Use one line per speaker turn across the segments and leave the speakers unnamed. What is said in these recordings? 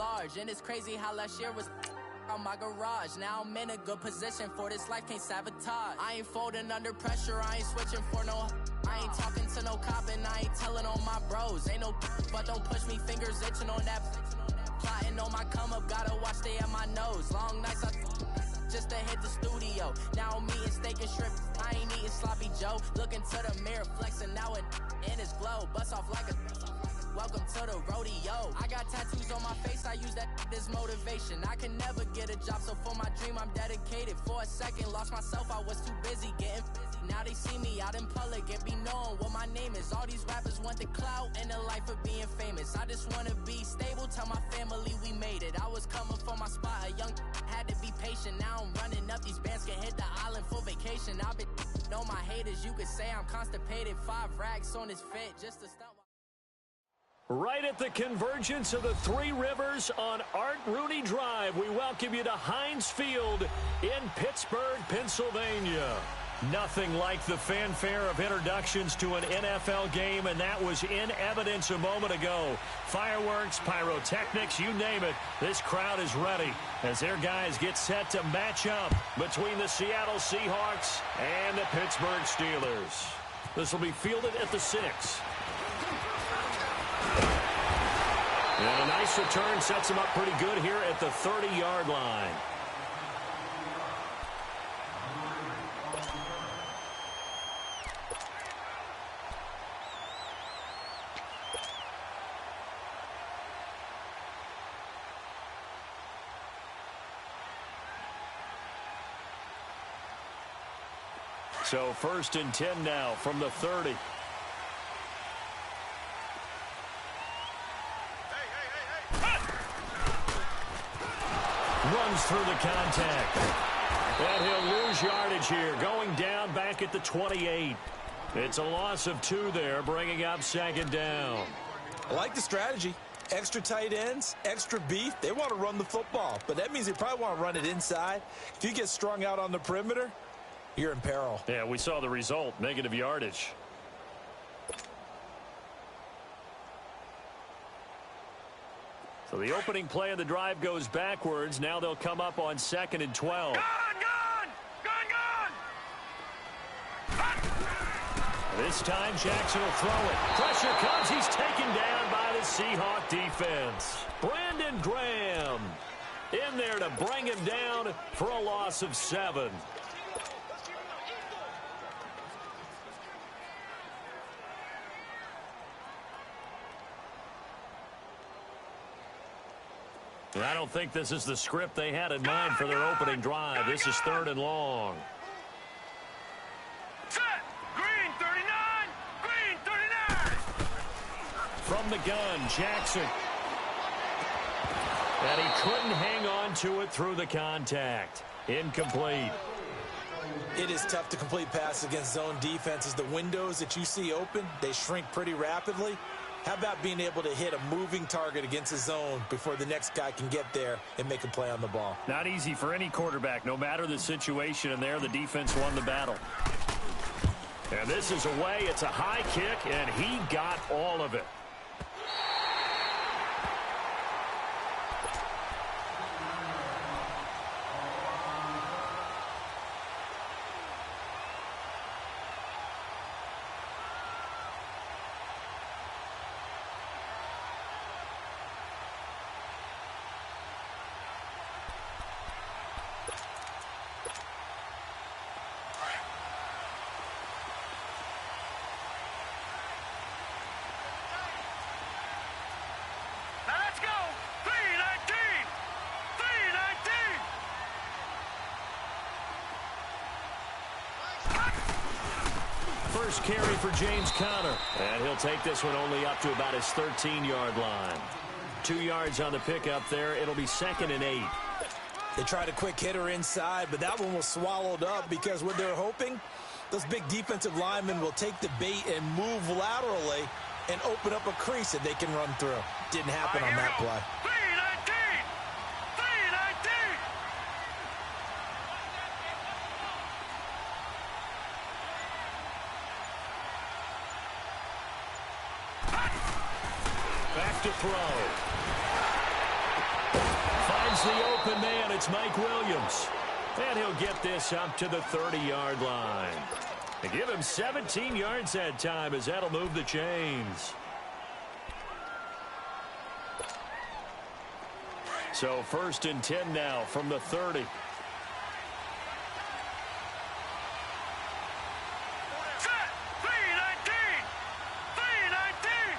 large. And it's crazy how last year was on my garage. Now I'm in a good position for this life, can't sabotage. I ain't folding under pressure, I ain't switching for no. I ain't talking to no cop and I ain't telling on my bros. Ain't no but don't push me, fingers itching on that. Plotting on my come up, gotta watch stay at my nose. Long nights I just to hit the studio. Now I'm eating steak and shrimp, I ain't eating sloppy Joe. Looking to the mirror, flexing now and in his glow. Bust off like a welcome to the rodeo. I got tattoos on my face, I use that as motivation. I can never get a job, so for my dream I'm dedicated. For a second, lost myself, I was too busy getting busy. Now they see me out in public and be knowing what my name is. All these rappers want the clout and the life of being famous. I just wanna be stable, tell my family we made it. I was coming for my spot, a young had to be patient. Now I'm running up, these bands can hit the island for vacation. I've been on my haters, you could say I'm constipated. 5 racks on his fit just to stop.
Right at the convergence of the Three Rivers on Art Rooney Drive, we welcome you to Heinz Field in Pittsburgh, Pennsylvania. Nothing like the fanfare of introductions to an NFL game, and that was in evidence a moment ago. Fireworks, pyrotechnics, you name it, this crowd is ready as their guys get set to match up between the Seattle Seahawks and the Pittsburgh Steelers. This will be fielded at the 6. And a nice return sets him up pretty good here at the 30-yard line. So 1st and 10 now from the 30. Runs through the contact. And he'll lose yardage here, going down back at the 28. It's a loss of 2 there, bringing up 2nd down.
I like the strategy. Extra tight ends, extra beef. They want to run the football, but that means they probably want to run it inside. If you get strung out on the perimeter, you're in peril.
Yeah, we saw the result, negative yardage. So the opening play of the drive goes backwards. Now they'll come up on 2nd and 12.
Gone!
This time Jackson will throw it. Pressure comes. He's taken down by the Seahawk defense. Brandon Graham in there to bring him down for a loss of 7. I don't think this is the script they had in mind for their opening drive. This is 3rd and long.
Set! Green 39! Green 39!
From the gun, Jackson. And he couldn't hang on to it through the contact. Incomplete.
It is tough to complete passes against zone defenses. The windows that you see open, they shrink pretty rapidly. How about being able to hit a moving target against a zone before the next guy can get there and make a play on the ball?
Not easy for any quarterback, no matter the situation, and there the defense won the battle. And this is away. It's a high kick, and he got all of it. First carry for James Conner. And he'll take this one only up to about his 13-yard line. 2 yards on the pickup there. It'll be 2nd and 8.
They tried a quick hitter inside, but that one was swallowed up because what they're hoping, those big defensive linemen will take the bait and move laterally and open up a crease that they can run through. Didn't happen on that play.
Back to throw. the open man. It's Mike Williams. And he'll get this up to the 30-yard line. They give him 17 yards that time as that'll move the chains. So 1st and 10 now from the 30.
Set. 319. 319.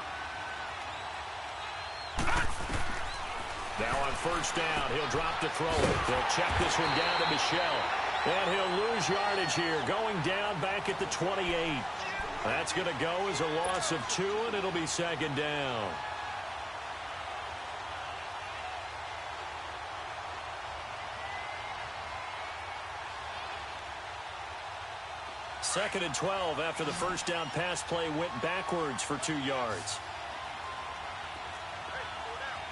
Now on 1st down, he'll drop to throw it. They'll check this one down to Michel. And he'll lose yardage here, going down back at the 28. That's going to go as a loss of 2, and it'll be 2nd down. Second and 12 after the 1st down pass play went backwards for 2 yards.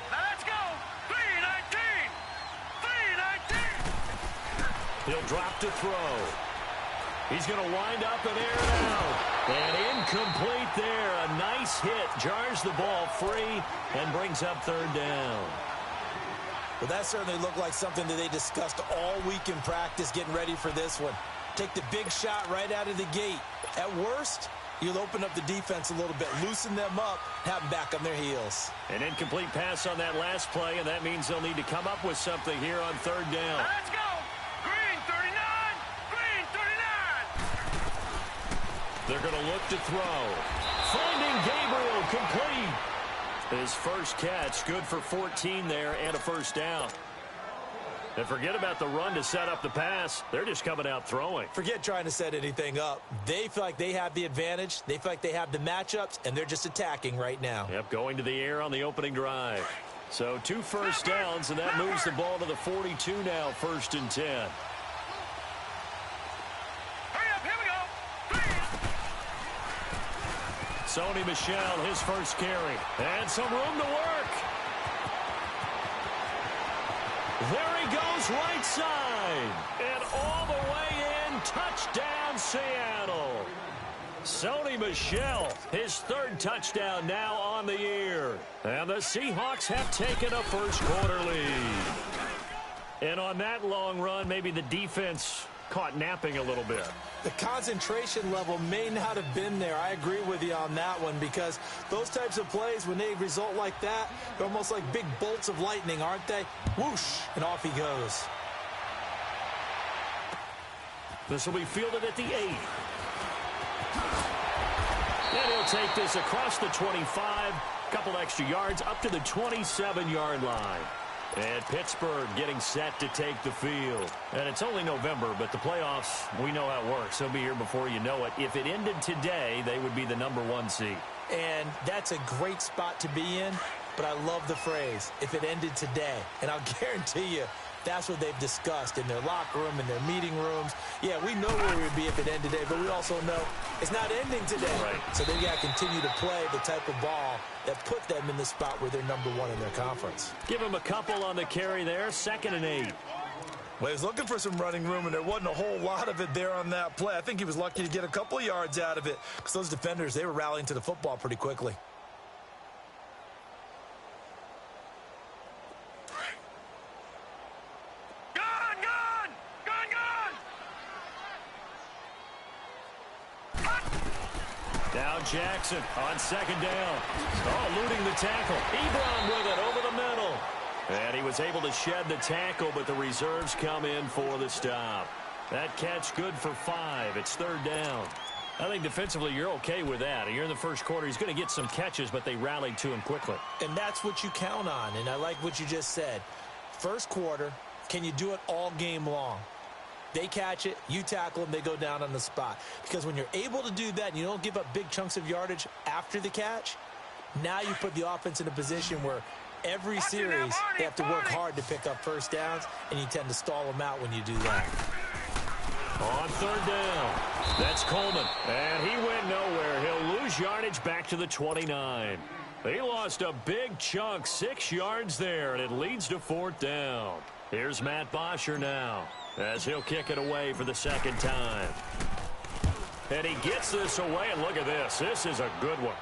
Now let's go. 319. 319.
He'll drop to throw. He's going to wind up and air it out. And incomplete there. A nice hit. Jars the ball free and brings up 3rd down.
Well, that certainly looked like something that they discussed all week in practice getting ready for this one. Take the big shot right out of the gate. At worst, you'll open up the defense a little bit, loosen them up, have them back on their heels.
An incomplete pass on that last play, and that means they'll need to come up with something here on 3rd down.
Now let's go. Green 39. Green 39.
They're going to look to throw. Finding Gabriel complete. His first catch, good for 14 there and a 1st down. And forget about the run to set up the pass. They're just coming out throwing.
Forget trying to set anything up. They feel like they have the advantage. They feel like they have the matchups, and they're just attacking right now.
Yep, going to the air on the opening drive. So 2 1st downs, and that moves the ball to the 42 now, 1st and 10.
Hurry up, here we go.
Sony Michel, his first carry. And some room to work. There he goes, right side. And all the way in, touchdown, Seattle. Sony Michel, his 3rd touchdown now on the year. And the Seahawks have taken a 1st quarter lead. And on that long run, maybe the defense caught napping a little bit.
The concentration level may not have been there. I agree with you on that one, because those types of plays, when they result like that, they're almost like big bolts of lightning, aren't they? Whoosh, and off he goes.
This will be fielded at the 8. And he'll take this across the 25, couple extra yards up to the 27-yard line. And Pittsburgh getting set to take the field. And it's only November, but the playoffs, we know how it works. They'll be here before you know it. If it ended today, they would be the #1 seed.
And that's a great spot to be in, but I love the phrase, if it ended today. And I'll guarantee you, that's what they've discussed in their locker room, in their meeting rooms. Yeah, we know where we would be if it ended today, but we also know it's not ending today.
Right.
So they've got to continue to play the type of ball that put them in the spot where they're #1 in their conference.
Give him a couple on the carry there, 2nd and 8.
Well, he was looking for some running room, and there wasn't a whole lot of it there on that play. I think he was lucky to get a couple of yards out of it, because those defenders, they were rallying to the football pretty quickly.
Now Jackson on 2nd down. Oh, eluding the tackle. Ebron with it over the middle. And he was able to shed the tackle, but the reserves come in for the stop. That catch good for 5. It's 3rd down. I think defensively you're okay with that. You're in the 1st quarter. He's going to get some catches, but they rallied to him quickly.
And that's what you count on, and I like what you just said. 1st quarter, can you do it all game long? They catch it, you tackle them, they go down on the spot. Because when you're able to do that and you don't give up big chunks of yardage after the catch, now you put the offense in a position where every series they have to work hard to pick up 1st downs, and you tend to stall them out when you do that.
On 3rd down, that's Coleman. And he went nowhere. He'll lose yardage back to the 29. He lost a big chunk, 6 yards there, and it leads to 4th down. Here's Matt Bosher now, as he'll kick it away for the 2nd time. And he gets this away, and look at this. This is a good one.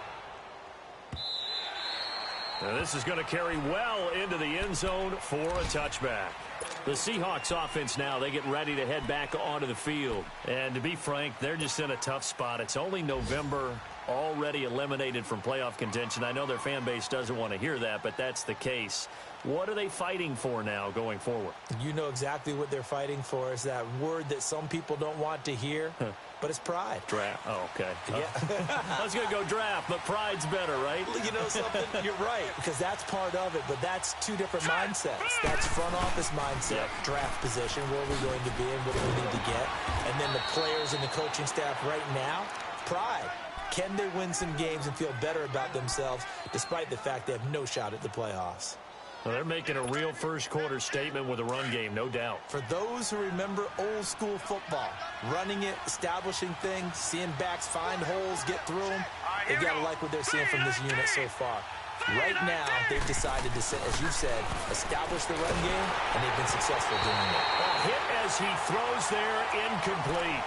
And this is going to carry well into the end zone for a touchback. The Seahawks offense now, they get ready to head back onto the field. And to be frank, they're just in a tough spot. It's only November, already eliminated from playoff contention. I know their fan base doesn't want to hear that, but that's the case. What are they fighting for now going forward?
You know exactly what they're fighting for. Is that word that some people don't want to hear, but it's pride.
Draft. Oh, okay.
Yeah.
I was going to go draft, but pride's better, right?
You know something? You're right, because that's part of it, but that's two different mindsets. That's front office mindset, draft position, where are we going to be and what do we need to get? And then the players and the coaching staff right now, pride. Can they win some games and feel better about themselves despite the fact they have no shot at the playoffs?
Well, they're making a real first-quarter statement with a run game, no doubt.
For those who remember old-school football, running it, establishing things, seeing backs find holes, get through them, they got to like what they're seeing from this unit so far. Right now, they've decided to, as you said, establish the run game, and they've been successful doing it.
A hit as he throws there, incomplete.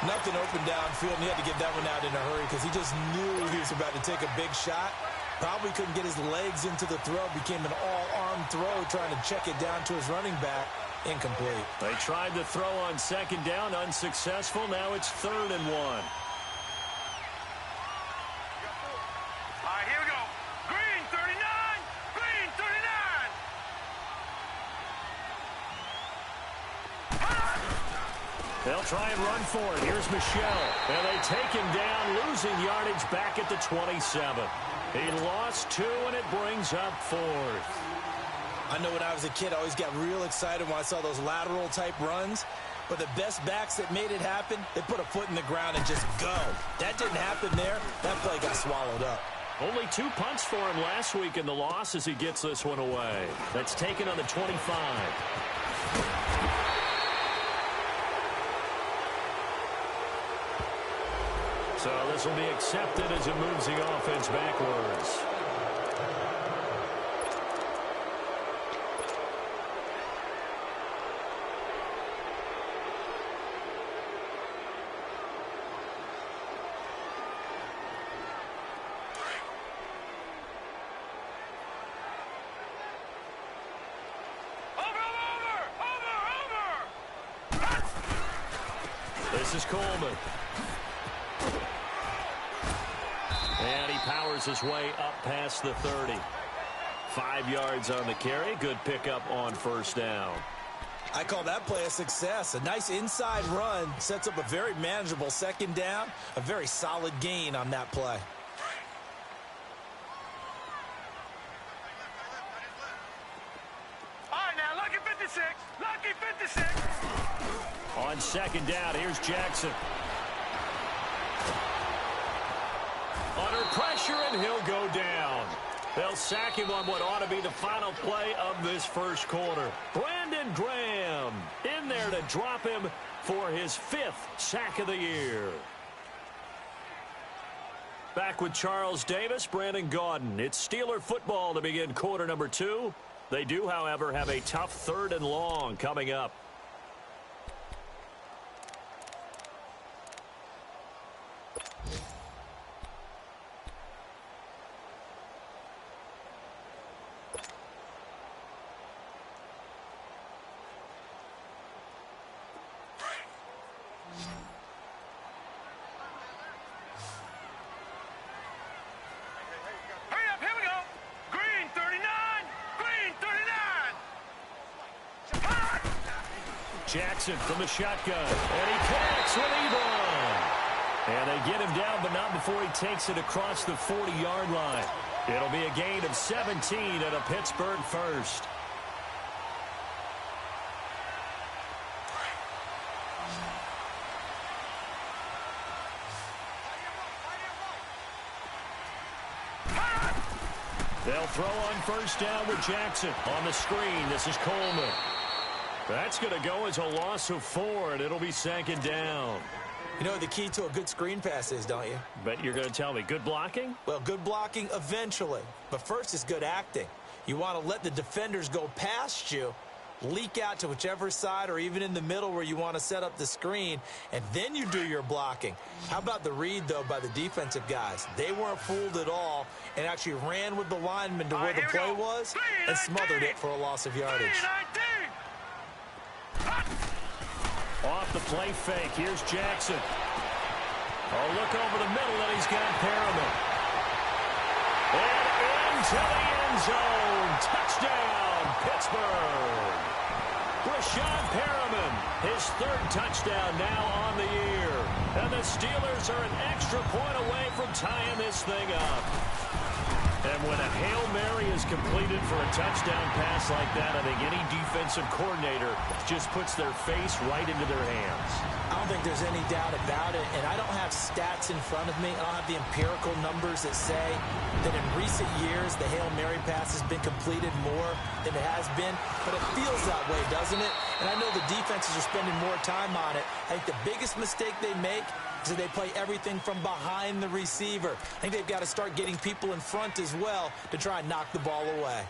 Nothing open downfield, and he had to get that one out in a hurry because he just knew he was about to take a big shot. Probably couldn't get his legs into the throw. Became an all-arm throw, trying to check it down to his running back. Incomplete.
They tried to throw on second down, unsuccessful. Now it's 3rd and 1.
All right, here we go. Green 39. Green 39.
They'll try and run for it. Here's Michelle. And they take him down, losing yardage back at the 27. He lost 2, and it brings up 4th.
I know when I was a kid, I always got real excited when I saw those lateral-type runs. But the best backs that made it happen, they put a foot in the ground and just go. That didn't happen there. That play got swallowed up.
Only 2 punts for him last week in the loss as he gets this one away. That's taken on the 25. So this will be accepted as it moves the offense backwards. This is Coleman. And he powers his way up past the 30. 5 yards on the carry. Good pickup on first down.
I call that play a success. A nice inside run sets up a very manageable second down. A very solid gain on that play.
All right, now, lucky 56. Lucky 56.
On second down, here's Jackson. Under pressure, and he'll go down. They'll sack him on what ought to be the final play of this first quarter. Brandon Graham in there to drop him for his 5th sack of the year. Back with Charles Davis, Brandon Gaudin. It's Steeler football to begin quarter number 2. They do, however, have a tough 3rd and long coming up. Jackson from the shotgun, and he connects with Ebron. And they get him down, but not before he takes it across the 40-yard line. It'll be a gain of 17 and a Pittsburgh first. They'll throw on first down with Jackson. On the screen, this is Coleman. That's going to go as a loss of 4, and it'll be 2nd down.
You know what the key to a good screen pass is, don't you?
Bet you're going to tell me good blocking?
Well, good blocking eventually. But first is good acting. You want to let the defenders go past you, leak out to whichever side or even in the middle where you want to set up the screen, and then you do your blocking. How about the read, though, by the defensive guys? They weren't fooled at all and actually ran with the lineman to where the play was and smothered it for a loss of yardage.
Off the play fake, here's Jackson. Oh, look over the middle, and he's got Perriman. And into the end zone. Touchdown, Pittsburgh. Rashad Perriman, his third touchdown now on the year. And the Steelers are an extra point away from tying this thing up. And when a Hail Mary is completed for a touchdown pass like that, I think any defensive coordinator just puts their face right into their hands.
I don't think there's any doubt about it, and I don't have stats in front of me. I don't have the empirical numbers that say that in recent years the Hail Mary pass has been completed more than it has been, but it feels that way, doesn't it? And I know the defenses are spending more time on it. I think the biggest mistake they make is that they play everything from behind the receiver. I think they've got to start getting people in front as well to try and knock the ball away.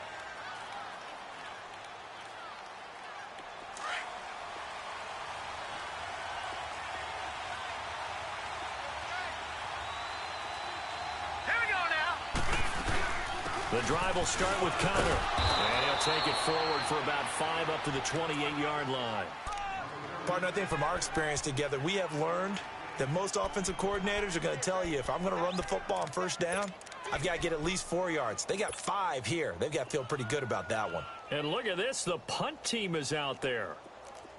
The drive will start with Connor. And he'll take it forward for about 5 up to the 28-yard line.
Partner, I think from our experience together, we have learned that most offensive coordinators are going to tell you, if I'm going to run the football on first down, I've got to get at least 4 yards. They got 5 here. They've got to feel pretty good about that one.
And look at this. The punt team is out there.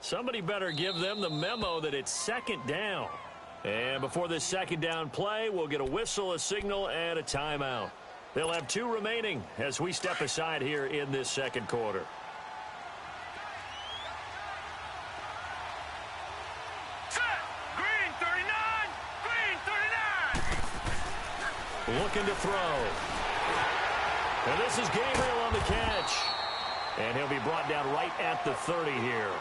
Somebody better give them the memo that it's second down. And before this second down play, we'll get a whistle, a signal, and a timeout. They'll have 2 remaining as we step aside here in this second quarter.
Green 39! Green 39!
Looking to throw. And this is Gabriel on the catch. And he'll be brought down right at the 30 here.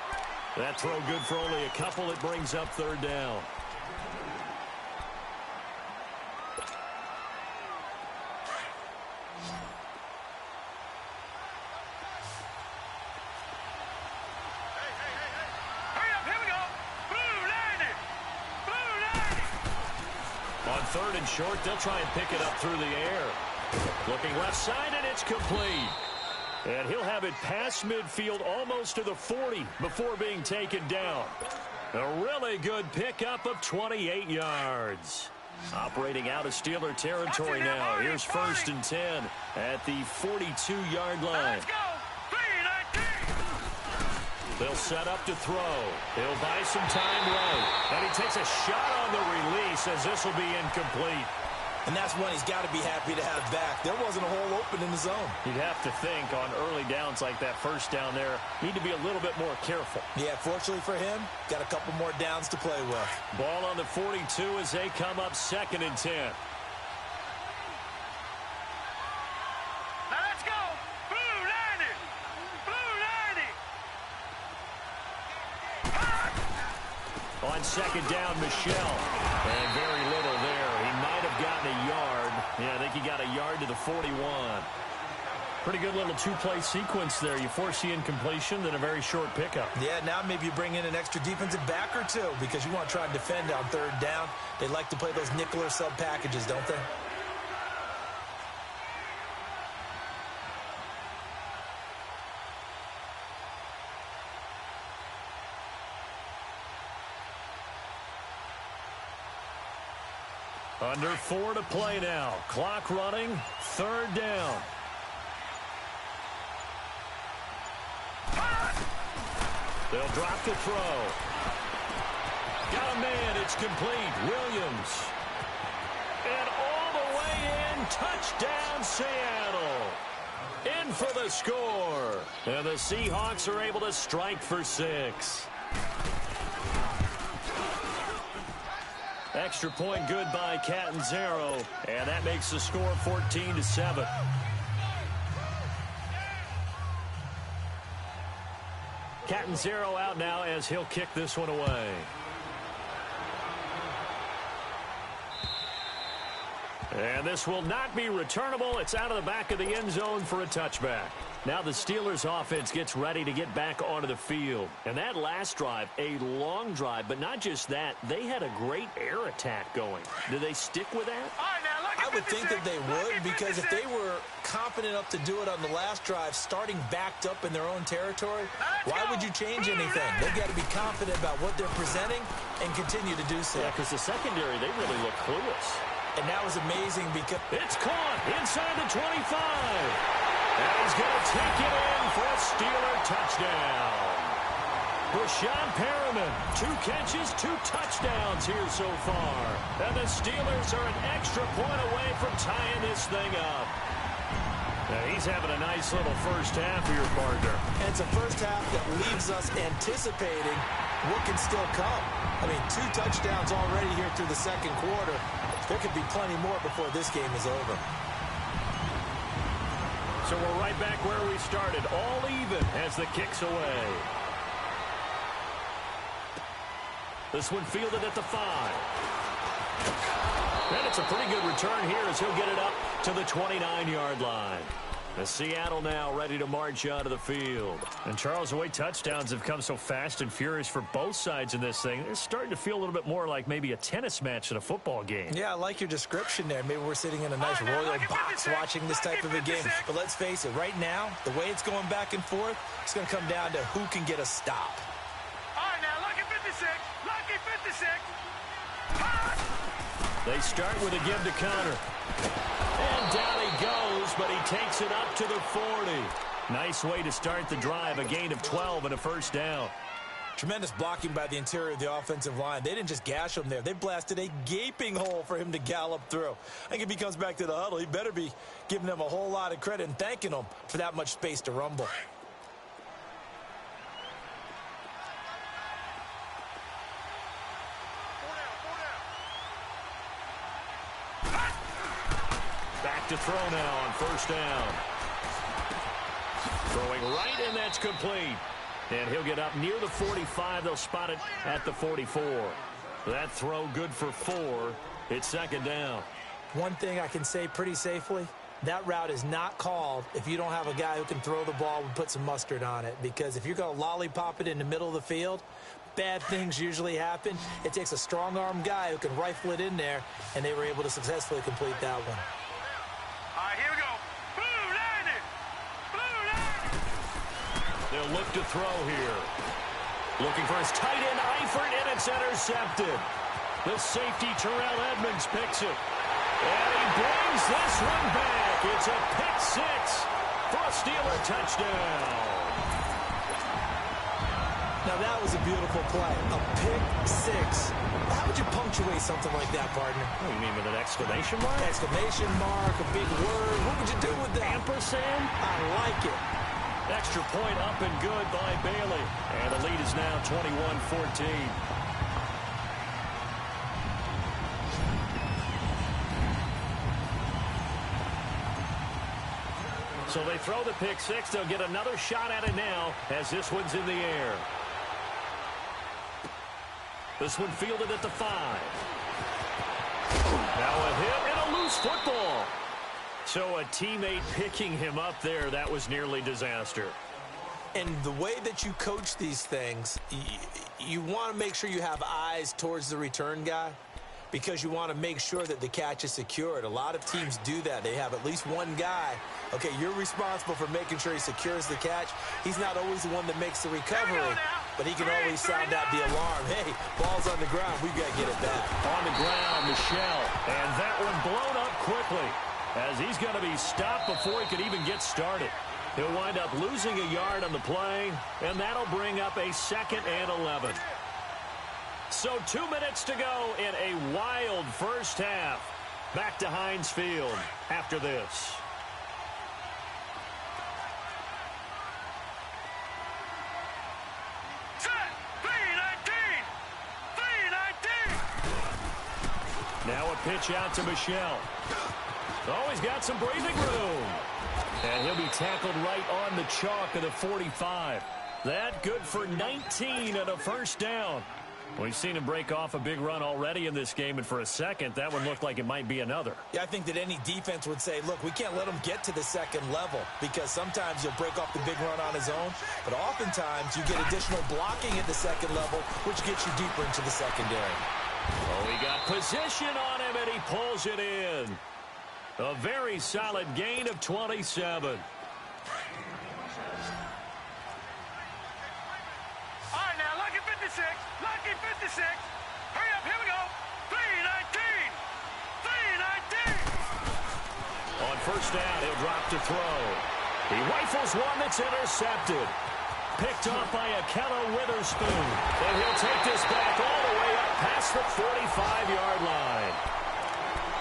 That throw good for only a couple. It brings up third down. Third and short, they'll try and pick it up through the air. Looking left side, and it's complete. And he'll have it past midfield almost to the 40 before being taken down. A really good pickup of 28 yards. Operating out of Steeler territory now. Here's 1st and 10 at the 42-yard line.
Let's go! 3-19!
They'll set up to throw. He'll buy some time right. And he takes a shot on the release as this will be incomplete.
And that's one he's got to be happy to have back. There wasn't a hole open in the zone.
You'd have to think on early downs like that, first down there, need to be a little bit more careful.
Yeah, fortunately for him, got a couple more downs to play with.
Ball on the 42 as they come up 2nd and 10.
Now let's go! Blue 90! Blue 90!
On 2nd down, Michelle. And very little there. He might have gotten a yard. Yeah, I think he got a yard to the 41. Pretty good little 2-play sequence there. You force the incompletion, then a very short pickup.
Yeah, now maybe you bring in an extra defensive back or 2 because you want to try and defend on 3rd down. They like to play those nickel or sub packages, don't they?
Under 4 to play now. Clock running. 3rd down. They'll drop the throw. Got a man. It's complete. Williams. And all the way in. Touchdown, Seattle. In for the score. And the Seahawks are able to strike for 6. Extra point good by Catanzaro, and that makes the score 14-7. Catanzaro out now as he'll kick this one away. And this will not be returnable. It's out of the back of the end zone for a touchback. Now the Steelers offense gets ready to get back onto the field. And that last drive, a long drive, but not just that, they had a great air attack going. Do they stick with that?
I would think that they would, because if they were confident enough to do it on the last drive, starting backed up in their own territory, why would you change anything? They've got to be confident about what they're presenting and continue to do so.
Yeah, because the secondary, they really look clueless.
And that was amazing because
it's caught inside the 25. And he's going to take it in for a Steeler touchdown. Rashawn Perriman, 2 catches, 2 touchdowns here so far. And the Steelers are an extra point away from tying this thing up. Now he's having a nice little first half here, partner.
And it's a first half that leaves us anticipating what can still come. I mean, 2 touchdowns already here through the second quarter. There could be plenty more before this game is over.
So we're right back where we started, all even as the kick's away. This one fielded at the 5. And it's a pretty good return here as he'll get it up to the 29-yard line. The Seattle now ready to march onto the field. And, Charles, the way touchdowns have come so fast and furious for both sides in this thing, it's starting to feel a little bit more like maybe a tennis match than a football game.
Yeah, I like your description there. Maybe we're sitting in a nice royal box watching this type of a game. But let's face it, right now, the way it's going back and forth, it's going to come down to who can get a stop.
All right, now, lucky 56. Lucky 56.
They start with a give to Connor. And down he goes, but he takes it up to the 40. Nice way to start the drive, a gain of 12 and a first down.
Tremendous blocking by the interior of the offensive line. They didn't just gash him there. They blasted a gaping hole for him to gallop through. I think if he comes back to the huddle, he better be giving them a whole lot of credit and thanking them for that much space to rumble.
Back to throw now on first down. Throwing right, and that's complete. And he'll get up near the 45. They'll spot it at the 44. That throw good for 4. It's second down.
One thing I can say pretty safely, that route is not called if you don't have a guy who can throw the ball and put some mustard on it. Because if you're going to lollipop it in the middle of the field, bad things usually happen. It takes a strong-arm guy who can rifle it in there, and they were able to successfully complete that one.
All right, here we go. Blue line it. Blue line.
They'll look to throw here. Looking for his tight end, Eifert, and it's intercepted. The safety, Terrell Edmonds, picks it. And he brings this one back. It's a pick 6 for a Steeler touchdown.
Now, that was a beautiful play. A pick 6. How would you punctuate something like that, partner?
What do you mean, with an exclamation mark?
Exclamation mark, a big word. What would you do with that?
Ampersand?
I like it.
Extra point up and good by Bailey. And the lead is now 21-14. So they throw the pick 6. They'll get another shot at it now as this one's in the air. This one fielded at the 5. Now a hit and a loose football. So a teammate picking him up there, that was nearly disaster.
And the way that you coach these things, you want to make sure you have eyes towards the return guy, because you want to make sure that the catch is secured. A lot of teams do that. They have at least one guy. Okay, you're responsible for making sure he secures the catch. He's not always the one that makes the recovery, but he can always sound out the alarm. Hey, ball's on the ground. We've got to get it back.
On the ground, Michelle. And that one blown up quickly as he's going to be stopped before he could even get started. He'll wind up losing a yard on the play, and that'll bring up a 2nd and 11. So 2 minutes to go in a wild first half. Back to Heinz Field after this.
Set. 3-19. 3-19.
Now a pitch out to Michelle. Oh, he's got some breathing room. And he'll be tackled right on the chalk of the 45. That good for 19 and a first down. We've seen him break off a big run already in this game, and for a second, that one looked like it might be another.
Yeah, I think that any defense would say, look, we can't let him get to the second level because sometimes he'll break off the big run on his own, but oftentimes you get additional blocking at the second level, which gets you deeper into the secondary.
Oh, he got position on him, and he pulls it in. A very solid gain of 27.
All right, now, lucky 56. Lucky 56. Hurry up, here we go. 319. 319.
On first down, he'll drop to throw. He rifles one that's intercepted. Picked off by Akello Witherspoon. And he'll take this back all the way up past the 45-yard line.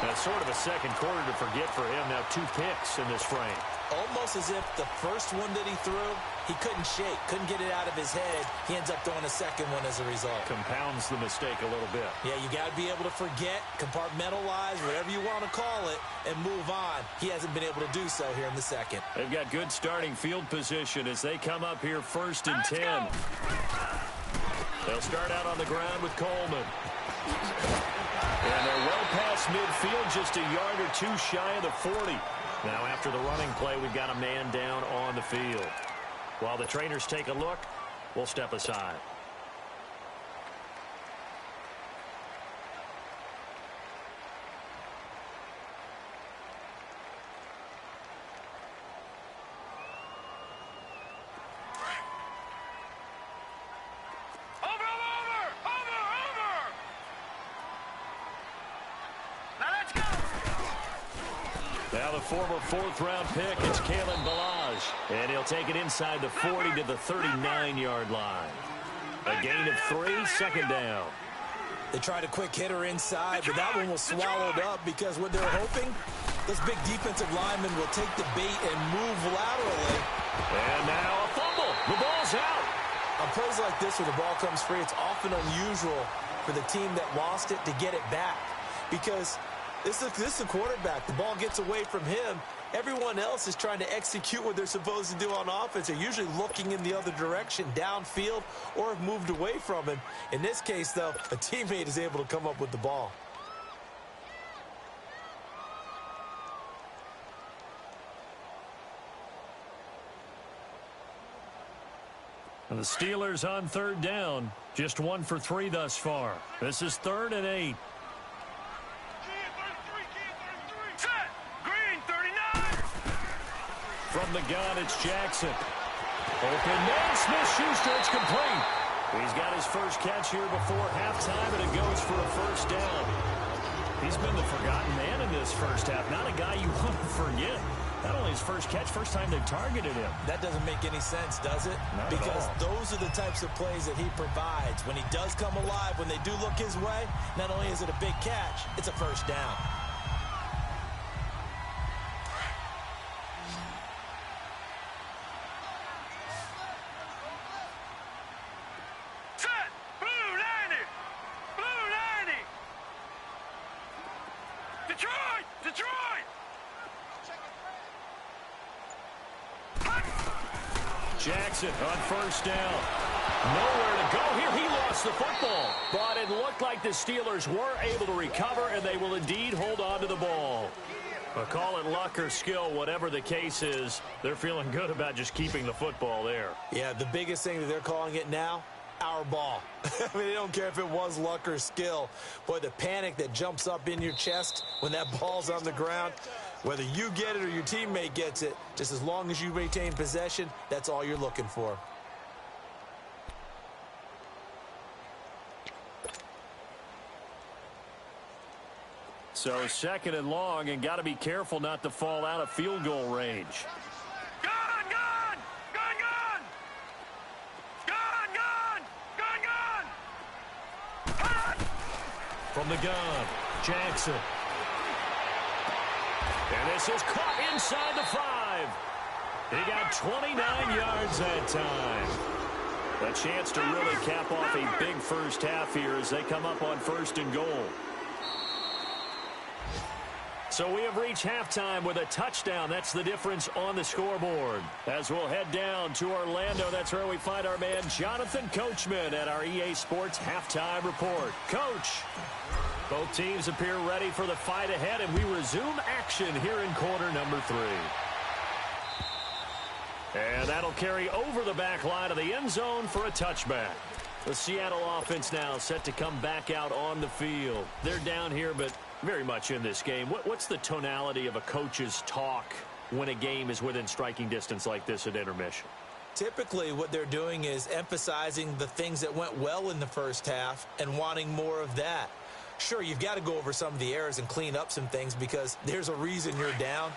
That's sort of a second quarter to forget for him. Now 2 picks in this frame.
Almost as if the first one that he threw, he couldn't shake, couldn't get it out of his head. He ends up throwing a second one as a result.
Compounds the mistake a little bit.
Yeah, you got to be able to forget, compartmentalize, whatever you want to call it, and move on. He hasn't been able to do so here in the second.
They've got good starting field position as they come up here first and 10. They'll start out on the ground with Coleman. And they're well past midfield, just a yard or two shy of the 40. Now after the running play, we've got a man down on the field. While the trainers take a look, we'll step aside. Now the former 4th-round pick, it's Kalen Balaj. And he'll take it inside the 40 to the 39-yard line. A gain of 3, second down.
They tried a quick hitter inside, but that one was swallowed up because what they're hoping, those big defensive linemen will take the bait and move laterally.
And now a fumble. The ball's out.
On plays like this where the ball comes free, it's often unusual for the team that lost it to get it back because this is the quarterback. The ball gets away from him. Everyone else is trying to execute what they're supposed to do on offense. They're usually looking in the other direction, downfield, or have moved away from him. In this case, though, a teammate is able to come up with the ball.
And the Steelers on 3rd down. Just 1 for 3 thus far. This is 3rd and 8. From the gun, it's Jackson. Open man, Smith-Schuster, it's complete. He's got his first catch here before halftime, and it goes for a first down. He's been the forgotten man in this first half. Not a guy you want to forget. Not only his first catch, first time they've targeted him.
That doesn't make any sense, does it?
Not
because
at all.
Those are the types of plays that he provides. When he does come alive, when they do look his way, not only is it a big catch, it's a first down.
Jackson on first down. Nowhere to go here. He lost the football. But it looked like the Steelers were able to recover, and they will indeed hold on to the ball. But call it luck or skill, whatever the case is, they're feeling good about just keeping the football there.
Yeah, the biggest thing that they're calling it now, our ball. I mean, they don't care if it was luck or skill. Boy, the panic that jumps up in your chest when that ball's on the ground, whether you get it or your teammate gets it, just as long as you retain possession, that's all you're looking for.
So 2nd and long, and got to be careful not to fall out of field goal range.
Gun! Gun! Gun! Gun! Gun! Gun! Gun! Gun!
From the gun, Jackson. And this is caught inside the 5. He got 29 yards that time. A chance to really cap off a big first half here as they come up on 1st and goal. So we have reached halftime with a touchdown. That's the difference on the scoreboard. As we'll head down to Orlando, that's where we find our man Jonathan Coachman at our EA Sports Halftime Report. Coach, both teams appear ready for the fight ahead, and we resume action here in quarter number 3. And that'll carry over the back line of the end zone for a touchback. The Seattle offense now set to come back out on the field. They're down here, but very much in this game. What's the tonality of a coach's talk when a game is within striking distance like this at intermission?
Typically, what they're doing is emphasizing the things that went well in the first half and wanting more of that. Sure, you've got to go over some of the errors and clean up some things because there's a reason you're down.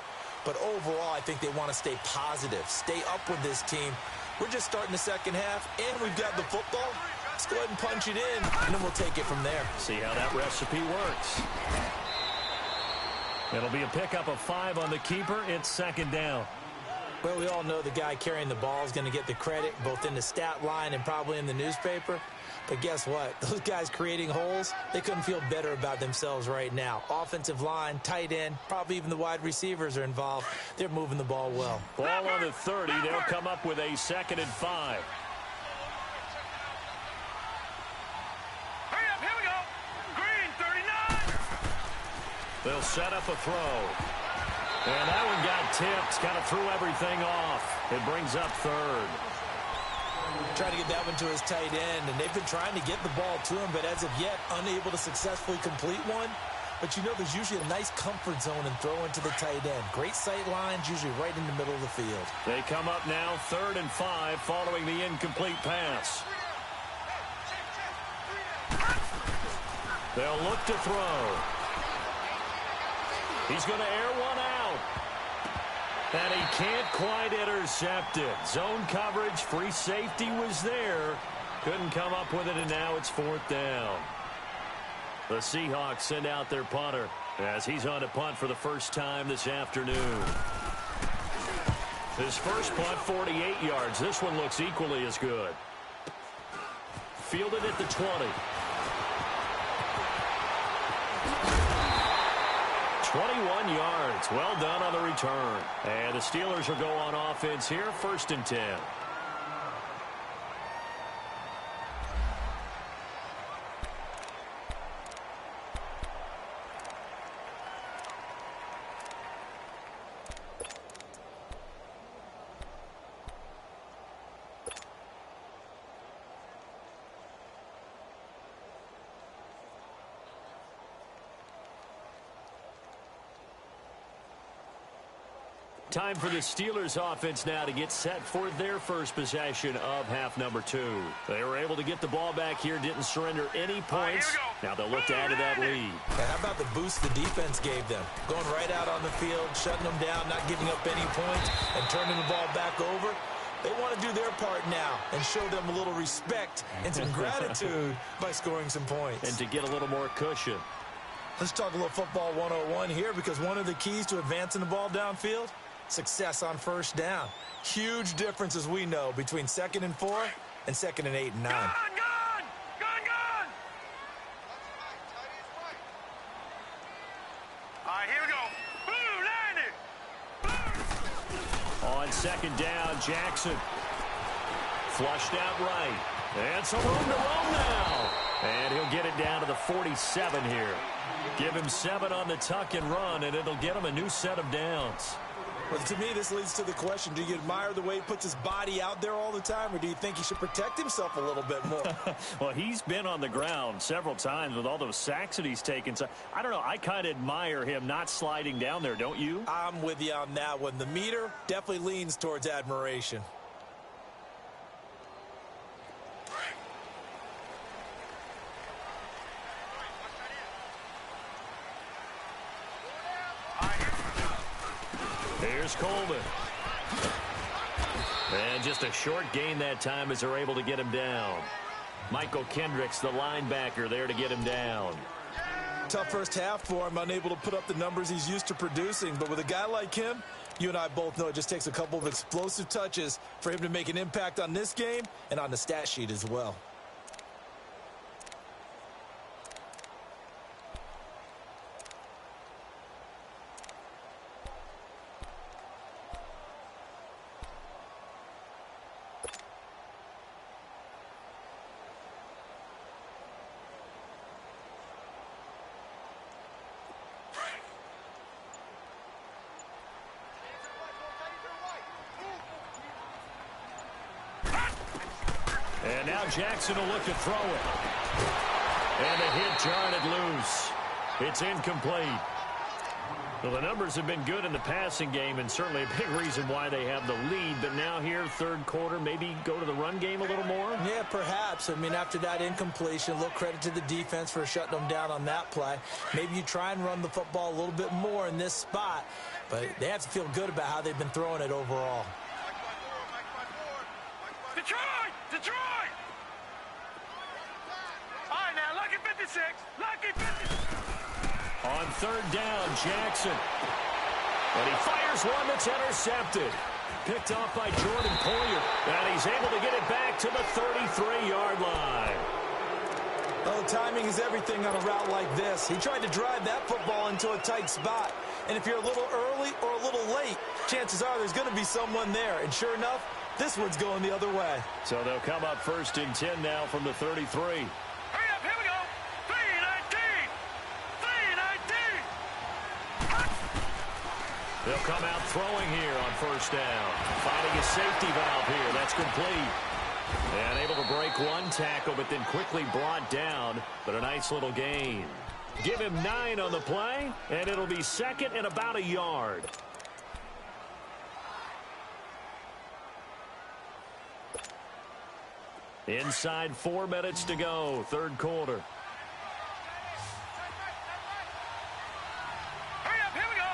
But overall, I think they want to stay positive, stay up with this team. We're just starting the second half, and we've got the football. Let's go ahead and punch it in, and then we'll take it from there.
See how that recipe works. It'll be a pickup of 5 on the keeper. It's second down.
Well, we all know the guy carrying the ball is going to get the credit, both in the stat line and probably in the newspaper. But guess what? Those guys creating holes, they couldn't feel better about themselves right now. Offensive line, tight end, probably even the wide receivers are involved. They're moving the ball well.
Ball on the 30. They'll come up with a 2nd and 5. They'll set up a throw. And that one got tipped. Kind of threw everything off. It brings up 3rd.
Trying to get that one to his tight end, and they've been trying to get the ball to him, but as of yet, unable to successfully complete one. But you know there's usually a nice comfort zone in throwing to the tight end. Great sight lines, usually right in the middle of the field.
They come up now 3rd and 5 following the incomplete pass. They'll look to throw. He's going to air one out. And he can't quite intercept it. Zone coverage, free safety was there. Couldn't come up with it, and now it's 4th down. The Seahawks send out their punter as he's on to punt for the first time this afternoon. His first punt, 48 yards. This one looks equally as good. Fielded at the 20. 21 yards. Well done on the return. And the Steelers will go on offense here, 1st and 10. Time for the Steelers offense now to get set for their first possession of half number 2. They were able to get the ball back here, didn't surrender any points. Now they'll look to add to that lead.
How about the boost the defense gave them? Going right out on the field, shutting them down, not giving up any points, and turning the ball back over. They want to do their part now and show them a little respect and some gratitude by scoring some points.
And to get a little more cushion.
Let's talk a little football 101 here, because one of the keys to advancing the ball downfield, success on first down. Huge difference, as we know, between 2nd and 4 and 2nd and 8 and 9.
Gone! All right, here we go. Blue, landed.
On 2nd down, Jackson. Flushed out right. And some room to roam now. And he'll get it down to the 47 here. Give him 7 on the tuck and run, and it'll get him a new set of downs.
Well, to me, this leads to the question, do you admire the way he puts his body out there all the time, or do you think he should protect himself a little bit more?
Well, he's been on the ground several times with all those sacks that he's taken. So, I don't know. I kind of admire him not sliding down there, don't you?
I'm with you on that one. The meter definitely leans towards admiration.
Here's Coleman. And just a short gain that time as they're able to get him down. Michael Kendricks, the linebacker, there to get him down.
Tough first half for him, unable to put up the numbers he's used to producing. But with a guy like him, you and I both know it just takes a couple of explosive touches for him to make an impact on this game and on the stat sheet as well.
And now Jackson will look to throw it. And a hit jarred it loose. It's incomplete. Well, the numbers have been good in the passing game, and certainly a big reason why they have the lead. But now here, third quarter, maybe go to the run game a little more?
Yeah, perhaps. I mean, after that incompletion, a little credit to the defense for shutting them down on that play. Maybe you try and run the football a little bit more in this spot, but they have to feel good about how they've been throwing it overall.
Detroit! Detroit! All right, now, lucky 56. Lucky 56.
On third down, Jackson. And he fires one that's intercepted. Picked off by Jordan Poyer. And he's able to get it back to the 33-yard line.
Oh, timing is everything on a route like this. He tried to drive that football into a tight spot. And if you're a little early or a little late, chances are there's going to be someone there. And sure enough, this one's going the other way.
So they'll come up first and 10 now from the 33.
Hurry up, here we go. 3-19. 3-19.
They'll come out throwing here on first down. Finding a safety valve here. That's complete. And able to break one tackle, but then quickly brought down. But a nice little gain. Give him 9 on the play, and it'll be second and about a yard. Inside 4 minutes to go, third quarter.
Hurry up, here we go.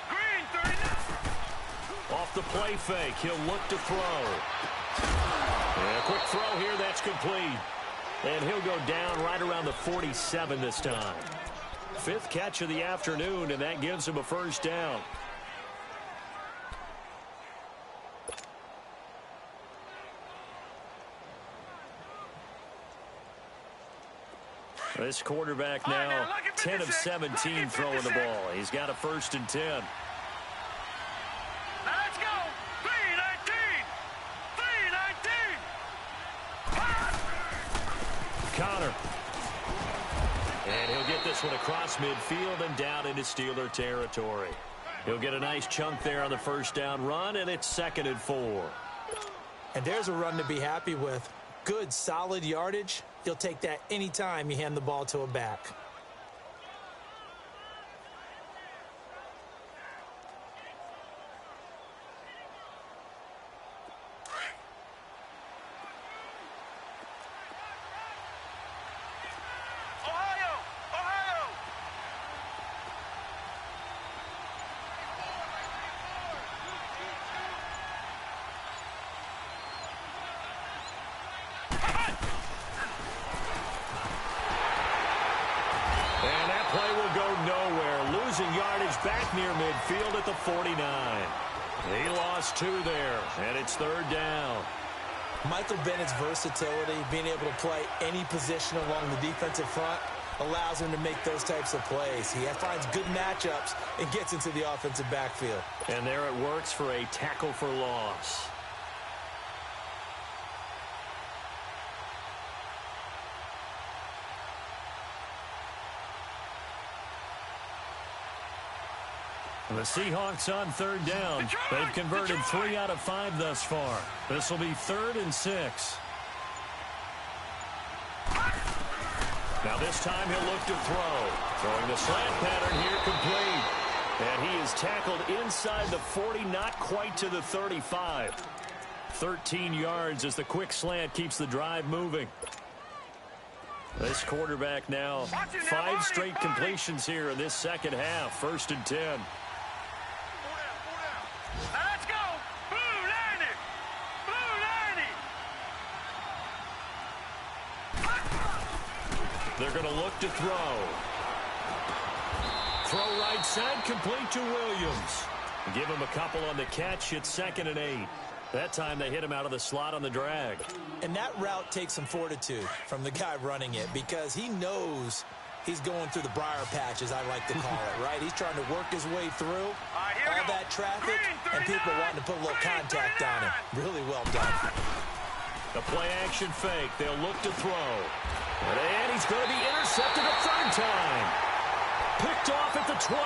Green, 39.
Off the play fake, he'll look to throw. And a quick throw here, that's complete. And he'll go down right around the 47 this time. 5th catch of the afternoon, and that gives him a first down. This quarterback now 10 of 17 throwing the ball. He's got a first and 10.
Now let's go. 3-19. 3-19.
Connor. And he'll get this one across midfield and down into Steeler territory. He'll get a nice chunk there on the first down run, and it's 2nd and 4.
And there's a run to be happy with. Good, solid yardage. You'll take that anytime you hand the ball to a back.
Ohio! Ohio!
And that play will go nowhere. Losing yardage back near midfield at the 49. He lost 2 there, and it's 3rd down.
Michael Bennett's versatility, being able to play any position along the defensive front, allows him to make those types of plays. He finds good matchups and gets into the offensive backfield.
And there it works for a tackle for loss. The Seahawks on 3rd down. They've converted 3 out of 5 thus far. This will be 3rd and 6. Now this time he'll look to throw. Throwing the slant pattern here complete. And he is tackled inside the 40, not quite to the 35. 13 yards as the quick slant keeps the drive moving. This quarterback now 5 straight completions here in this second half. 1st and 10.
Now let's go. Blue 90. Blue 90.
They're going to look to throw. Throw right side, complete to Williams. Give him a couple on the catch. It's 2nd and 8. That time they hit him out of the slot on the drag.
And that route takes some fortitude from the guy running it because he knows he's going through the briar patch, as I like to call it, right? He's trying to work his way through all that traffic and people wanting to put a little contact on him. Really well done.
The play-action fake. They'll look to throw. And he's going to be intercepted a 3rd time. Picked off at the 21.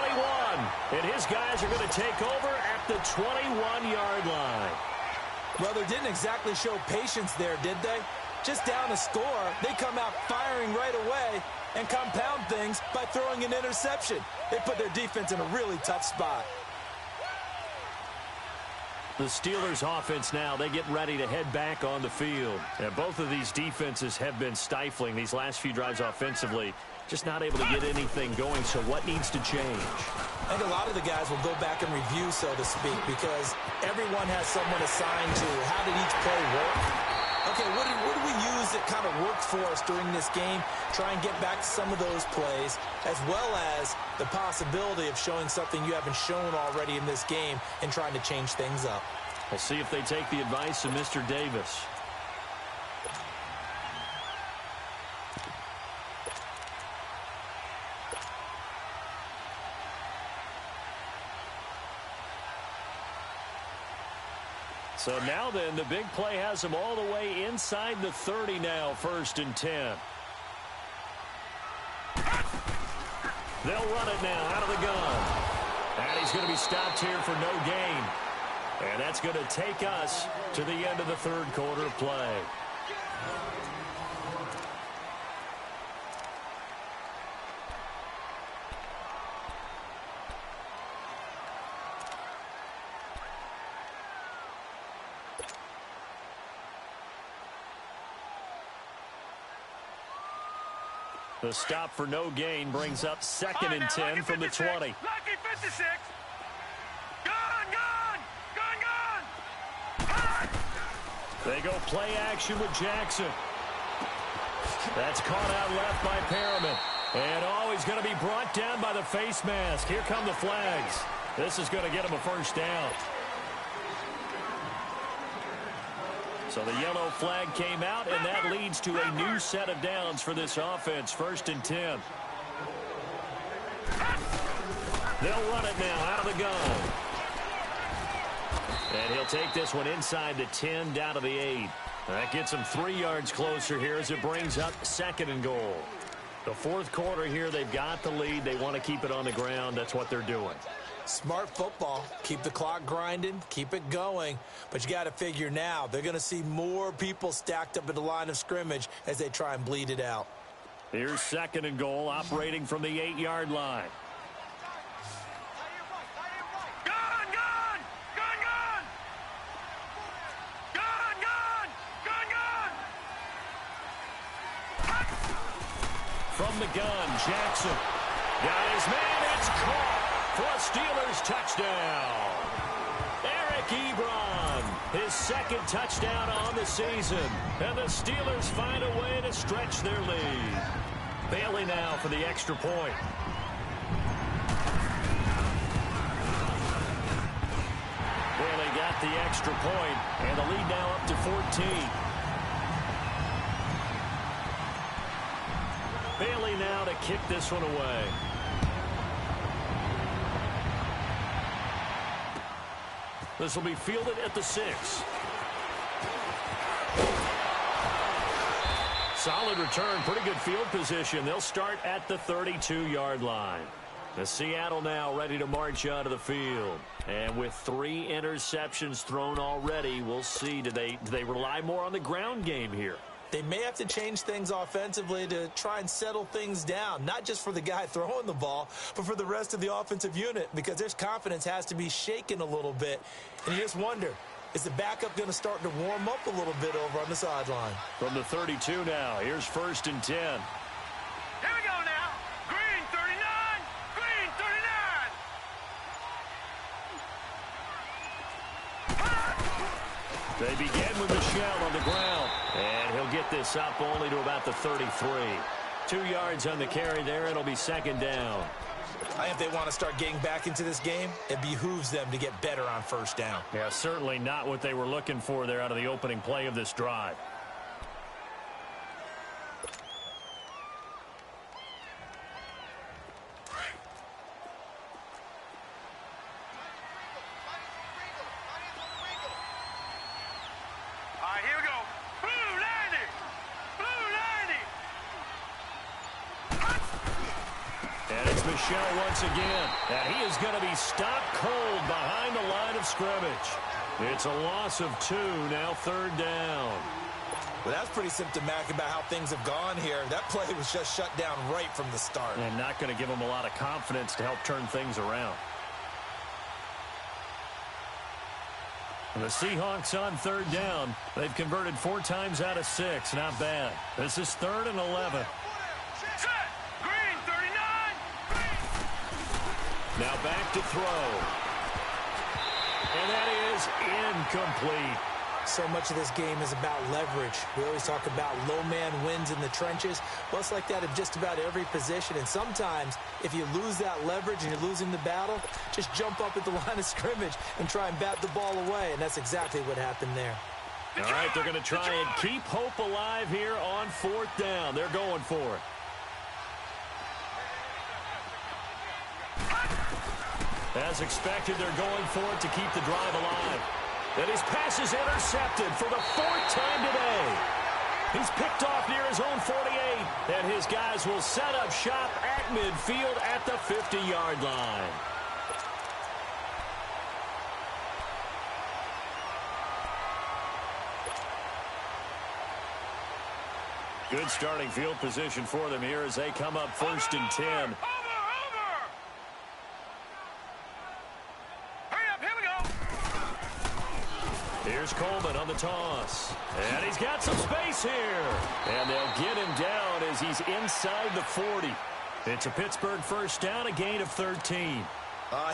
And his guys are going to take over at the 21-yard line.
Well, they didn't exactly show patience there, did they? just down a score, they come out firing right away and compound things by throwing an interception. They put their defense in a really tough spot.
The Steelers offense now, they get ready to head back on the field. And both of these defenses have been stifling these last few drives offensively. Just not able to get anything going, so what needs to change?
I think a lot of the guys will go back and review, so to speak, because everyone has someone assigned to how did each play work. Okay, what did we use that kind of worked for us during this game? Try and get back to some of those plays, as well as the possibility of showing something you haven't shown already in this game and trying to change things up.
We'll see if they take the advice of Mr. Davis. So now then, the big play has them all the way inside the 30 now, 1st and 10. They'll run it now out of the gun. And he's going to be stopped here for no gain. And that's going to take us to the end of the 3rd quarter of play. The stop for no gain brings up 2nd and 10 from the 20.
Lucky 56. Gone.
They go play action with Jackson. That's caught out left by Perriman. And he's going to be brought down by the face mask. Here come the flags. This is going to get him a 1st down. So the yellow flag came out, and that leads to a new set of downs for this offense. 1st and 10. They'll run it now out of the gun. And he'll take this one inside the 10 down to the 8. That gets him 3 yards closer here as it brings up 2nd and goal. The 4th quarter here, they've got the lead. They want to keep it on the ground. That's what they're doing.
Smart football. Keep the clock grinding. Keep it going. But you got to figure now, they're going to see more people stacked up at the line of scrimmage as they try and bleed it out.
Here's 2nd and goal, operating from the 8-yard line. From the gun, Jackson got his man. It's caught for a Steelers touchdown. Eric Ebron, his 2nd touchdown on the season. And the Steelers find a way to stretch their lead. Bailey now for the extra point. Bailey got the extra point, and the lead now up to 14. Bailey now to kick this one away. This will be fielded at the 6. Solid return, pretty good field position. They'll start at the 32-yard line. The Seattle now ready to march out of the field. And with 3 interceptions thrown already, we'll see, do they rely more on the ground game here?
They may have to change things offensively to try and settle things down, not just for the guy throwing the ball, but for the rest of the offensive unit, because their confidence has to be shaken a little bit. And you just wonder, is the backup going to start to warm up a little bit over on the sideline?
From the 32 now, here's 1st and 10.
Here we go now. Green 39. Green 39.
They begin with Michelle on the ground. And he'll get this up only to about the 33. 2 yards on the carry there. It'll be 2nd down.
I think if they want to start getting back into this game, it behooves them to get better on 1st down.
Yeah, certainly not what they were looking for there out of the opening play of this drive. Michelle once again, and he is going to be stopped cold behind the line of scrimmage. It's a loss of 2, now 3rd down.
Well, that's pretty symptomatic about how things have gone here. That play was just shut down right from the start.
And not going to give them a lot of confidence to help turn things around. And the Seahawks on third down. They've converted 4 times out of 6. Not bad. This is 3rd and 11.
Set. Green, 39.
Now back to throw. And that is incomplete.
So much of this game is about leverage. We always talk about low man wins in the trenches. Well, it's like that in just about every position. And sometimes, if you lose that leverage and you're losing the battle, just jump up at the line of scrimmage and try and bat the ball away. And that's exactly what happened there.
All right, they're going to try and keep hope alive here on 4th down. They're going for it. As expected, they're going for it to keep the drive alive. And his pass is intercepted for the 4th time today. He's picked off near his own 48, and his guys will set up shop at midfield at the 50-yard line. Good starting field position for them here as they come up 1st and 10. Here's Coleman on the toss. And he's got some space here. And they'll get him down as he's inside the 40. It's a Pittsburgh 1st down, a gain of 13.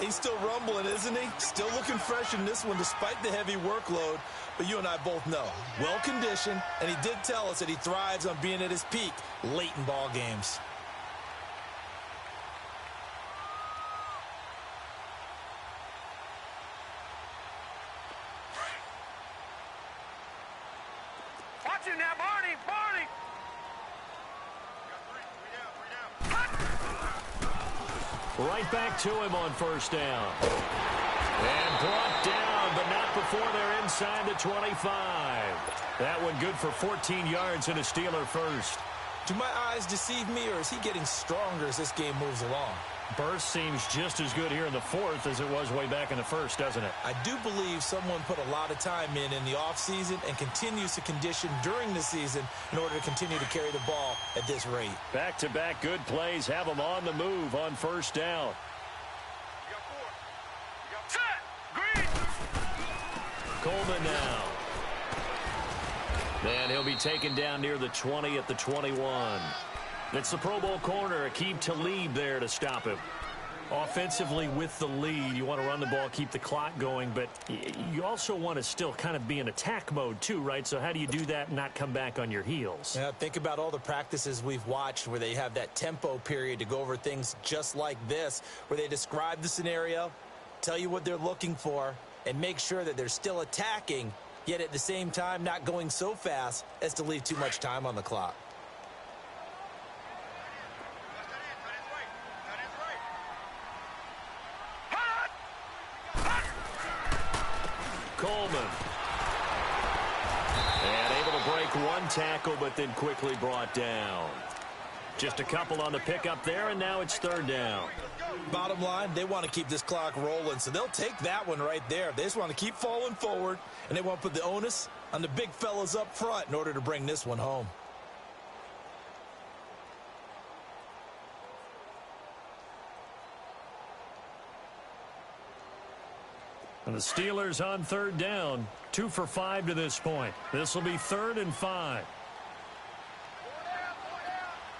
He's still rumbling, isn't he? Still looking fresh in this one despite the heavy workload. But you and I both know, well-conditioned, and he did tell us that he thrives on being at his peak late in ball games.
Watch him now, Barney. Barney.
Right back to him on 1st down. And brought down, but not before they're inside the 25. That one good for 14 yards and a Steeler first.
Do my eyes deceive me, or is he getting stronger as this game moves along?
Burst seems just as good here in the 4th as it was way back in the 1st, doesn't it?
I do believe someone put a lot of time in the offseason and continues to condition during the season in order to continue to carry the ball at this rate.
Back-to-back good plays have them on the move on 1st down.
Set. Green.
Coleman now. And he'll be taken down near the 20 at the 21. It's the Pro Bowl corner, Aqib Talib there to stop him. Offensively with the lead, you want to run the ball, keep the clock going, but you also want to still kind of be in attack mode too, right? So how do you do that and not come back on your heels?
Yeah, think about all the practices we've watched where they have that tempo period to go over things just like this, where they describe the scenario, tell you what they're looking for, and make sure that they're still attacking, yet at the same time not going so fast as to leave too much time on the clock.
Coleman. And able to break one tackle, but then quickly brought down. Just a couple on the pickup there, and now it's 3rd down.
Bottom line, they want to keep this clock rolling, so they'll take that one right there. They just want to keep falling forward, and they want to put the onus on the big fellas up front in order to bring this one home.
And the Steelers on 3rd down, 2 for 5 to this point. This will be 3rd and 5.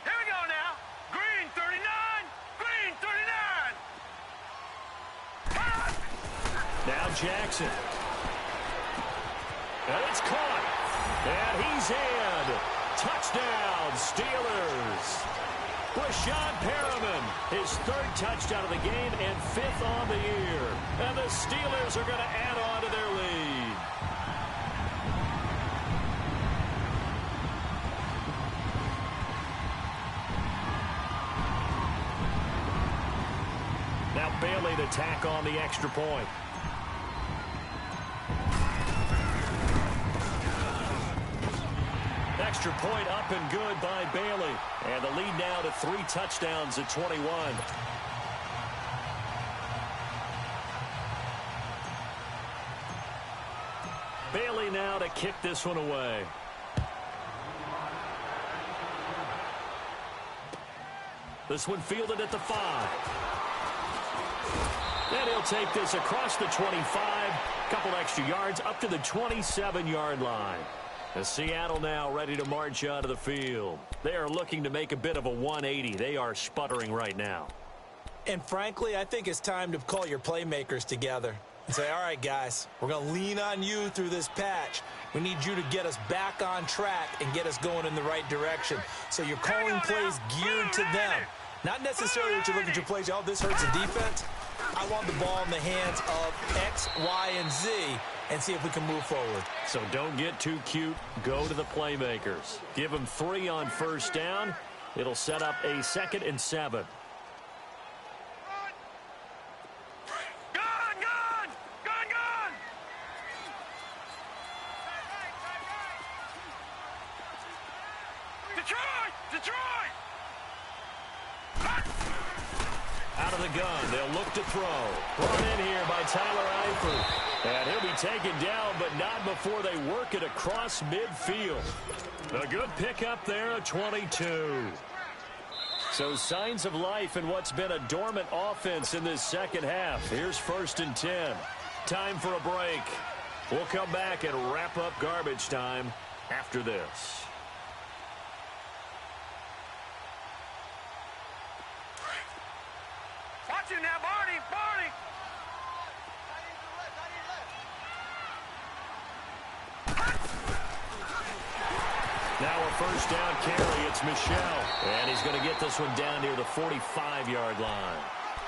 Here we go now. Green, 39. Green, 39.
Now Jackson. And it's caught. And he's in. Touchdown, Steelers. Brashad Perriman, his 3rd touchdown of the game and 5th on the year. And the Steelers are going to add on to their lead. Now Bailey to tack on the extra point. Extra point up and good by Bailey. And the lead now to 3 touchdowns at 21. Bailey now to kick this one away. This one fielded at the 5. And he'll take this across the 25. Couple extra yards up to the 27-yard line. As Seattle now ready to march onto the field. They are looking to make a bit of a 180. They are sputtering right now.
And frankly, I think it's time to call your playmakers together and say, all right, guys, we're going to lean on you through this patch. We need you to get us back on track and get us going in the right direction. So you're calling plays geared to them. Not necessarily that you look at your plays, oh, this hurts the defense. I want the ball in the hands of X, Y, and Z and see if we can move forward.
So don't get too cute. Go to the playmakers. Give them 3 on first down. It'll set up a 2nd and 7.
Detroit!
Out of the gun, they'll look to throw. Brought in here by Tyler Eifert. And he'll be taken down, but not before they work it across midfield. A good pickup there, a 22. So signs of life in what's been a dormant offense in this second half. Here's 1st and 10. Time for a break. We'll come back and wrap up garbage time after this.
Watch it now, Barney!
Now a first down carry. It's Michel. And he's going to get this one down near the 45-yard line.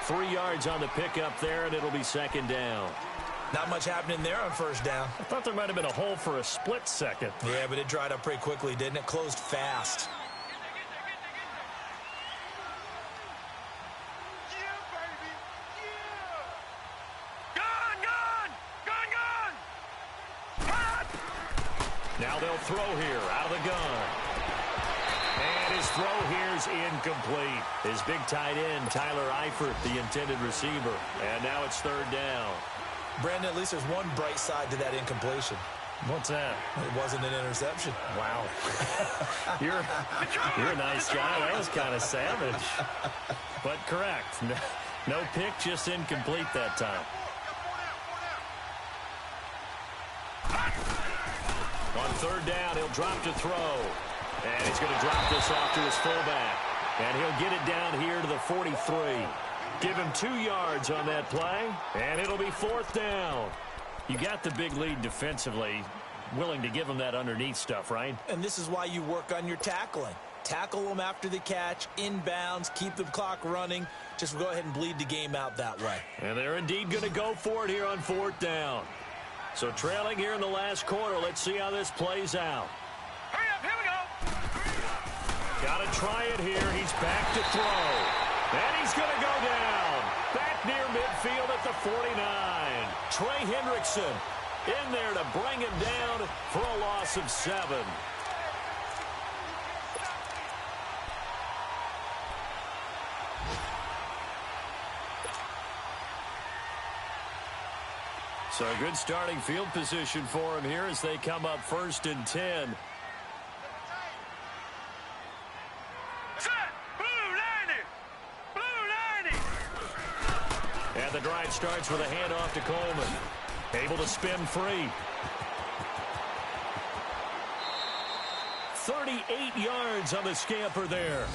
3 yards on the pickup there, and it'll be 2nd down.
Not much happening there on first down.
I thought there might have been a hole for a split second.
Yeah, but it dried up pretty quickly, didn't it? Closed fast.
Now they'll throw here out of the gun. And his throw here's incomplete. His big tight end, Tyler Eifert, the intended receiver. And now it's 3rd down.
Brandon, at least there's one bright side to that incompletion.
What's that?
It wasn't an interception.
Wow. You're a nice guy. That was kind of savage. But correct. No pick, just incomplete that time. On 3rd down, he'll drop to throw. And he's going to drop this off to his fullback. And he'll get it down here to the 43. Give him 2 yards on that play. And it'll be 4th down. You got the big lead defensively. Willing to give him that underneath stuff, right?
And this is why you work on your tackling. Tackle them after the catch, inbounds, keep the clock running. Just go ahead and bleed the game out that way.
And they're indeed going to go for it here on 4th down. So trailing here in the last quarter. Let's see how this plays out.
Hurry up, here we go.
Got to try it here. He's back to throw. And he's going to go down. Back near midfield at the 49. Trey Hendrickson in there to bring him down for a loss of 7. So a good starting field position for him here as they come up 1st and 10.
Set! Blue 90!
And the drive starts with a handoff to Coleman. Able to spin free. 38 yards on the scamper there.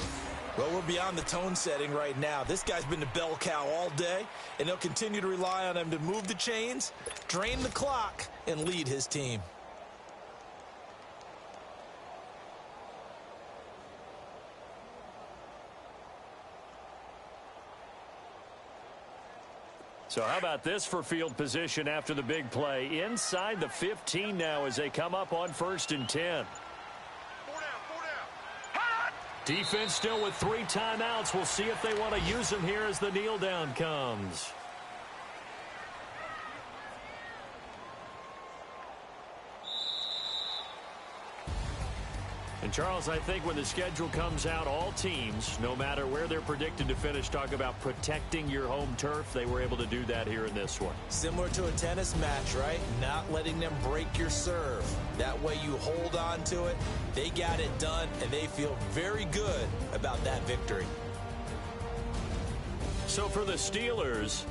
Well, we're beyond the tone setting right now. This guy's been the bell cow all day, and he'll continue to rely on him to move the chains, drain the clock, and lead his team.
So how about this for field position after the big play? Inside the 15 now as they come up on 1st and 10. Defense still with 3 timeouts. We'll see if they want to use them here as the kneel down comes. And Charles, I think when the schedule comes out, all teams, no matter where they're predicted to finish, talk about protecting your home turf. They were able to do that here in this one.
Similar to a tennis match, right? Not letting them break your serve. That way you hold on to it. They got it done, and they feel very good about that victory.
So for the Steelers,